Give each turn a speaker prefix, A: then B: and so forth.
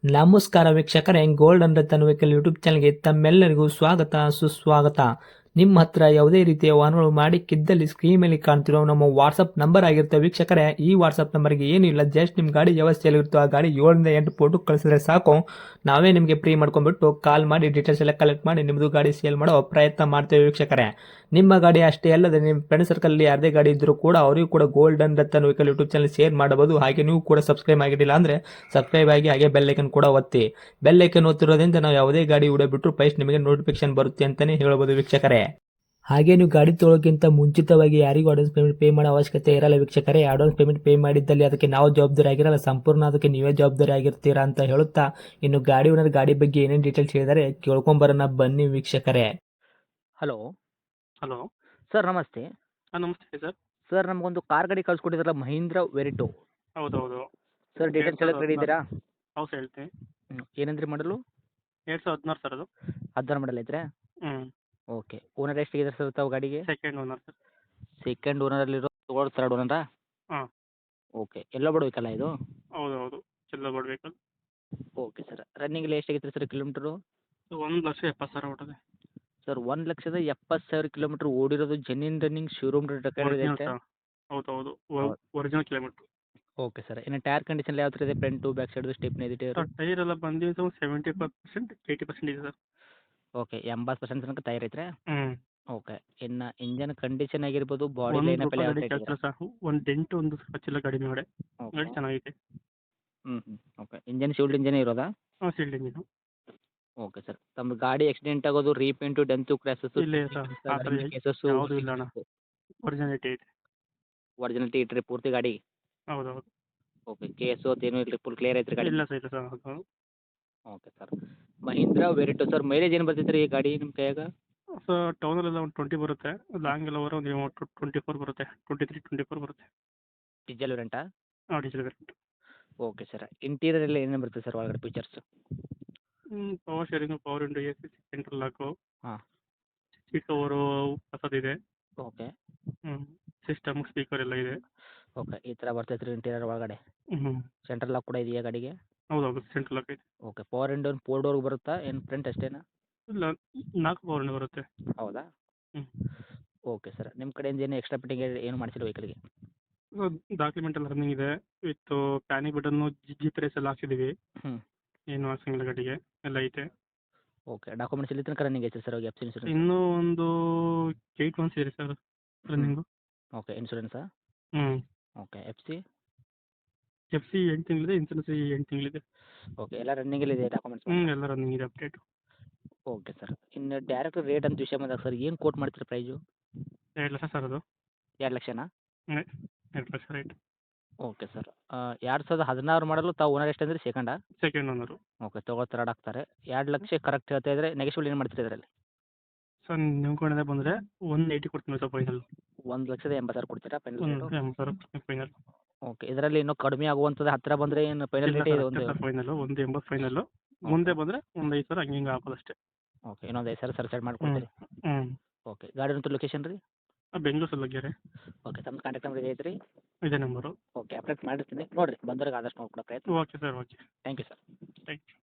A: ನಮಸ್ಕಾರ ವೀಕ್ಷಕರೇ, golden Ratan vehicle YouTube ಚಾನಲ್ಗೆ ತಮ್ಮೆಲ್ಲರಿಗೂ ಸ್ವಾಗತ ಸುಸ್ವಾಗತ. ನಿಮ್ಮ ಹತ್ರ ಯಾವುದೇ ರೀತಿಯ ವಾಹನಗಳು ಮಾಡಿಕ್ಕಿದ್ದಲ್ಲಿ ಸ್ಕ್ರೀನ್ ಮೇಲೆ ಕಾಣ್ತಿರೋ ನಮ್ಮ ವಾಟ್ಸಪ್ ನಂಬರ್ ಆಗಿರುತ್ತೆ ವೀಕ್ಷಕರೇ. ಈ ವಾಟ್ಸಪ್ ನಂಬರ್ಗೆ ಏನಿಲ್ಲ, ಜಸ್ಟ್ ನಿಮ್ಮ ಗಾಡಿ ವ್ಯವಸ್ಥೆಯಲ್ಲಿರುತ್ತೋ ಆ ಗಾಡಿ 7 ರಿಂದ 8 ಫೋಟೋ ಕಳಿಸಿದ್ರೆ ಸಾಕು, ನಾವೇ ನಿಮಗೆ ಫ್ರೀ ಮಾಡ್ಕೊಂಡ್ಬಿಟ್ಟು ಕಾಲ್ ಮಾಡಿ ಡೀಟೇಲ್ಸ್ ಎಲ್ಲ ಕಲೆಕ್ಟ್ ಮಾಡಿ ನಿಮ್ಮದು ಗಾಡಿ ಸೇಲ್ ಮಾಡೋ ಪ್ರಯತ್ನ ಮಾಡ್ತೇವೆ ವೀಕ್ಷಕರೇ. ನಿಮ್ಮ ಗಾಡಿ ಅಷ್ಟೇ ಅಲ್ಲದೆ ನಿಮ್ಮ ಫ್ರೆಂಡ್ ಸರ್ಕಲ್ ಯಾರದೇ ಗಾಡಿ ಇದ್ದರೂ ಕೂಡ ಅವರಿಗೂ ಕೂಡ golden Ratan vehicle YouTube channel share ಮಾಡಬಹುದು. ಹಾಗೆ ನೀವು ಕೂಡ ಸಬ್ಸ್ಕ್ರೈಬ್ ಆಗಿರಲಿಲ್ಲ ಅಂದರೆ ಸಬ್ಸ್ಕ್ರೈಬ್ ಆಗಿ ಹಾಗೆ ಬೆಲ್ ಐಕನ್ ಕೂಡ ಒತ್ತಿ. ಬೆಲ್ ಐಕನ್ ಒತ್ತಿರೋದ್ರಿಂದ ನಾವು ಯಾವುದೇ ಗಾಡಿ ವಿಡಿಯೋ ಬಿಟ್ಟರು ಫಸ್ಟ್ ನಿಮಗೆ ನೋಟಿಫಿಕೇಶನ್ ಬರುತ್ತೆ ಅಂತಲೇ ಹೇಳ್ಬೋದು ವೀಕ್ಷಕರೇ. ಹಾಗೆ ನೀವು ಗಾಡಿ ತೊಳೋಕ್ಕಿಂತ ಮುಂಚಿತವಾಗಿ ಯಾರಿಗೂ ಅಡ್ವಾನ್ಸ್ ಪೇಮೆಂಟ್ ಪೇ ಮಾಡೋ ಅವಶ್ಯಕತೆ ಇರಲ್ಲ ವೀಕ್ಷಕರೇ. ಅಡ್ವಾನ್ಸ್ ಪೇಮೆಂಟ್ ಪೇ ಮಾಡಿದ್ದಲ್ಲಿ ಅದಕ್ಕೆ ನಾವು ಜವಾಬ್ದಾರಿ ಆಗಿರಲ್ಲ, ಸಂಪೂರ್ಣ ಅದಕ್ಕೆ ನೀವೇ ಜವಾಬ್ದಾರಿ ಆಗಿರ್ತೀರಾ ಅಂತ ಹೇಳುತ್ತಾ, ಇನ್ನು ಗಾಡಿ ಓನರ್ ಗಾಡಿ ಬಗ್ಗೆ ಏನೇನು ಡೀಟೇಲ್ಸ್ ಹೇಳಿದರೆ ಕೇಳ್ಕೊಂಬರೋಣ ಬನ್ನಿ ವೀಕ್ಷಕರೇ.
B: Hello
C: hello.
B: ಸರ್, ನಮಸ್ತೆ.
C: ನಮಸ್ತೆ ಸರ್.
B: ಸರ್, ನಮಗೊಂದು ಕಾರ್ ಗಾಡಿ ಕಳ್ಸಿಕೊಟ್ಟಿದ್ರಲ್ಲ, ಮಹೀಂದ್ರ ವೆರಿಟೋ.
C: ಹೌದೌದು.
B: ಸರ್, ಡೀಟೇಲ್ಸ್ ಎಲ್ಲ ರೆಡಿ ಇದ್ದೀರಾ?
C: ಹೌದು ಹೇಳ್ತೀನಿ.
B: ಏನಂದ್ರಿ ಮಾಡಲು?
C: 2016 ಸರ್ ಅದು.
B: 16 ಮಾಡಲ್ ಐತ್ರೆ?
C: ಹ್ಞೂ.
B: ಓಕೆ. ಓನರ್ ಎಷ್ಟಿದೆ ಸರ್ ತಾವು ಗಾಡಿಗೆ?
C: Second owner sir.
B: ಸೆಕೆಂಡ್ ಓನರಲ್ಲಿರೋ ತಗೊಳ್ಳೋದು ಥರ್ಡ್ ಓನರಾ?
C: ಹಾಂ.
B: ಓಕೆ. ಎಲ್ಲ ಬಿಡ್ಬೇಕಲ್ಲ ಇದು?
C: ಹೌದು ಚೆಲ್ಲ ಕೊಡಬೇಕು.
B: Okay sir. ರನ್ನಿಂಗ್ ಎಷ್ಟಾಗಿತ್ತು ಸರ್ ಕಿಲೋಮೀಟ್ರು?
C: 1,70,000 ಹೊಟ್ಟದೆ
B: ಸರ್, 1,70,000 ಕಿಲೋಮೀಟ್ರ್ ಓಡಿರೋದು ಜೆನ್ಯೂನ್ ರನ್ನಿಂಗ್ ಶೋರೂಮ್ ರೆಕಾರ್ಡ್ ಐತೆ?
C: ಹೌದು ಒರಿಜಿನಲ್ ಕಿಲೋಮೀಟ್ರ್.
B: Okay sir. ಇನ್ನು ಟೈರ್ ಕಂಡೀಷನ್ ಯಾವ ಥರ ಇದೆ? ಫ್ರಂಟು ಬ್ಯಾಕ್ ಸೈಡು ಸ್ಟೆಪ್ನಿ ಇದೆ ಟೈರು?
C: ಟೈರ್ ಎಲ್ಲ ಬಂದಿದ್ದು 75%, 80% ಇದೆ ಸರ್.
B: ಓಕೆ. 80% ತನಕ ಟೈರ್ ಐತ್ರೆ?
C: ಹ್ಞೂ.
B: ಓಕೆ. ಇನ್ನು ಇಂಜನ್ ಕಂಡೀಷನ್ ಆಗಿರ್ಬೋದು, ಬಾಡಿ
C: ಒಂದು
B: ಲೈನಪ್ ಎಲ್ಲ ಯಾವ
C: ಗಾಡಿ
B: ಥರ
C: ಕೆಲಸ ಸಾಕು. ಒಂದು ಡೆಂಟು ಒಂದು ಕಚ್ಚಿಲ್ಲ ಗಾಡಿ ಮೇಲೆ. ಗಾಡಿ
B: ಓಕೆ.
C: ಚೆನ್ನಾಗಿದೆ.
B: ಓಕೆ. ಇಂಜನ್ ಶೀಲ್ಡ್ ಇಂಜನ್ ಇರೋದಾ?
C: ಹಾಂ, ಸೀಲ್ಡ್ ಇಂಜಿನು.
B: Okay sir. ತಮ್ಮ ಗಾಡಿ ಆಕ್ಸಿಡೆಂಟ್ ಆಗೋದು, ರೀಪೇಂಟು, ಡೆಂತು, ಕ್ರ್ಯಾಸಸ್ಸು,
C: ಇಲ್ಲ ಸರ್, ಆ ಥರ
B: ಕೇಸಸ್ಸು
C: ಯಾವುದೂ ಇಲ್ಲ ಅಣ್ಣ. ಒರಿಜಿನಾಲಿಟಿ ಇದೆ.
B: ಒರಿಜಿನಲ್ಟಿ ಇಟ್ರಿ ಪೂರ್ತಿ ಗಾಡಿ?
C: ಹೌದೌದು.
B: ಓಕೆ. ಕೇಸು ಅದೇನು ಇಲ್ಲರಿ, ಫುಲ್ ಕ್ಲಿಯರ್ ಐತ್ರಿ ಗಾಡಿ?
C: ಇಲ್ಲ ಸರ್ ಹೌದು.
B: Okay sir. Mahindra Verito sir, mileage ಏನು ಬರ್ತೈತೆ ರೀ ಈ ಗಾಡಿ ನಿಮ್ಮ ಕೈಯಾಗ?
C: ಸೊ ಟೌನಲ್ಲೆಲ್ಲ ಒಂದು 20 ಬರುತ್ತೆ. ಲಾಂಗ್ ಎಲ್ಲ ಹೋದ್ರೆ ಒಂದು 24 ಬರುತ್ತೆ. 23-24 ಬರುತ್ತೆ.
B: ಡೀಸೆಲ್ ವೇರಿಯಂಟಾ?
C: ಹಾಂ, diesel variant.
B: Okay sir. Interior ಎಲ್ಲ ಏನೇನು ಬರ್ತದೆ ಸರ್ ಒಳಗಡೆ features?
C: Power steering, power window, A C, central lock,
B: ಹಾಂ.
C: ಸೀಟ್ ಕವರು ಹೊಸದಿದೆ.
B: ಓಕೆ.
C: ಸಿಸ್ಟಮ್, ಸ್ಪೀಕರ್ ಎಲ್ಲ ಇದೆ.
B: ಓಕೆ. ಈ ಥರ ಬರ್ತೈತೆ ರೀ ಇಂಟೀರಿಯರ್ ಒಳಗಡೆ?
C: ಹ್ಞೂ.
B: ಸೆಂಟ್ರಲ್ ಲಾಕ್ ಕೂಡ ಇದೆಯಾ ಗಾಡಿಗೆ?
C: ಹೌದೌದು, ಸೆಂಟ್ರಲ್ ಲಾಕ್ ಇದೆ.
B: ಓಕೆ. ಪವರ್ ವಿಂಡೋ 4 ಡೋರ್ಗೆ ಬರುತ್ತಾ ಏನು ಫ್ರಂಟ್ ಅಷ್ಟೇನಾ?
C: ಇಲ್ಲ, 4 ಪವರ್ ವಿಂಡೋ ಬರುತ್ತೆ.
B: ಹೌದಾ?
C: ಹ್ಞೂ.
B: Okay sir. ನಿಮ್ಮ ಕಡೆಯಿಂದ ಏನು ಎಕ್ಸ್ಟ್ರಾ ಫಿಟ್ಟಿಂಗ್ ಏನು ಮಾಡಿಸಿಲ್ಲ ವೆಹಿಕಲ್ಗೆ?
C: ಡಾಕ್ಯುಮೆಂಟ್ ಎಲ್ಲ ರನ್ನಿಂಗ್ ಇದೆ. ವಿತ್ ಪ್ಯಾನಿಕ್ ಬಟನ್ನು, GPS ಎಲ್ಲ ಹಾಕ್ಸಿದ್ದೀವಿ.
B: ಹ್ಞೂ.
C: ಏನು ಹಾಕ್ಸಂಗಿಲ್ಲ ಗಾಡಿಗೆ, ಎಲ್ಲ ಐತೆ.
B: ಓಕೆ. ಡಾಕ್ಯುಮೆಂಟ್ಸ್ ಇಲ್ಲಿ ತನಕ ರನ್ನಿಂಗ್ ಐತೆ ಸರ್ ಎಫ್ ಸಿ ಇನ್ಶೂರೆನ್ಸ್?
C: ಇನ್ನೂ ಒಂದು 8 ಮಂತ್ಸ್ ಇದೆ ಸರ್ ರನ್ನಿಂಗು.
B: ಓಕೆ. ಇನ್ಶೂರೆನ್ಸಾ?
C: ಹ್ಞೂ.
B: Okay. F C?
C: F C 8 ತಿಂಗಳಿದೆ, ಇನ್ಸೂರೆನ್ಸ್ 8 ತಿಂಗಳಿದೆ.
B: ಓಕೆ. ಎಲ್ಲ ರನ್ನಿಂಗಲ್ಲಿದೆ ಡಾಕ್ಯುಮೆಂಟ್ಸ್?
C: ಎಲ್ಲ ರನ್ನಿಂಗ್ ಇದೆ, ಅಪ್ಡೇಟು.
B: Okay sir. ಇನ್ನು ಡೈರೆಕ್ಟ್ ರೇಟ್ ಅಂತ ವಿಷಯ ಬಂದಾಗ ಸರ್, ಏನು ಕೋಟ್ ಮಾಡ್ತೀರಿ ಪ್ರೈಸು?
C: 2 ಲಕ್ಷ ಸರ್ ಅದು.
B: 2 ಲಕ್ಷನಾ?
C: 2 ಲಕ್ಷ ರೈಟ್.
B: Okay sir. 2016 ಮಾಡಲು ತಾವು ಓನರ್ ಎಷ್ಟು ಅಂದ್ರೆ ಸೆಕೆಂಡಾ?
C: Second owner.
B: ಓಕೆ. ತಗೋ ಥರ್ಡ್ ಆಗ್ತಾರೆ. 2 ಲಕ್ಷ ಕರೆಕ್ಟ್ ಹೇಳ್ತಾ ಇದ್ರೆ ನೆಗೆಶ್ವಲ್ ಏನು ಮಾಡ್ತೀರಿ ಇದರಲ್ಲಿ?
C: ಸರ್ ನಿಮ್ಮ ಕಡೆಯಿಂದ ಬಂದರೆ 180 ಕೊಡ್ತೀನಿ ಸರ್ ಫೈನಲ್.
B: 1,80,000 ಕೊಡ್ತೀರಾ ಫೈನಲ್ ರೇಟು?
C: 80,000 ಕೊಡ್ತೀನಿ ಫೈನಲ್.
B: ಓಕೆ. ಇದರಲ್ಲಿ ಇನ್ನೂ ಕಡಿಮೆ ಆಗುವಂಥದ್ದು ಹತ್ತಿರ ಬಂದರೆ ಏನು ಫೈನಲ್ ರೇಟ್ ಇದೆ? ಒಂದು
C: ಫೈನಲು 180 ಫೈನಲು. ಮುಂದೆ ಬಂದರೆ ಒಂದು 5,000 ಹಂಗೆ ಹಾಕೋದು ಅಷ್ಟೇ.
B: ಓಕೆ. ಇನ್ನೊಂದು 5,000 ಸರ್ ಮಾಡಿಕೊಡ್ತೀರಿ?
C: ಹ್ಞೂ.
B: ಓಕೆ. ಗಾಡಿ ಲೊಕೇಶನ್ ರೀ?
C: ಬೆಂಗಳೂರು ಸಲ್ಲಗ್ಗೆರೆ.
B: ಓಕೆ. ತಮ್ಮ ಕಾಂಟ್ಯಾಕ್ಟ್ ನಂಬರ್ ಇದೆ ಐತ್ರಿ?
C: ಇದೇ ನಂಬರು.
B: ಓಕೆ. ಅಪ್ಡೇಟ್ ಮಾಡಿರ್ತೀನಿ ನೋಡಿರಿ, ಬಂದವ್ರಿಗೆ ಆದಷ್ಟು ನೋಡ್ಕೊಡೋ ಪ್ರಯತ್ನ.
C: Okay sir, okay.
B: Thank you sir.
C: Thank you.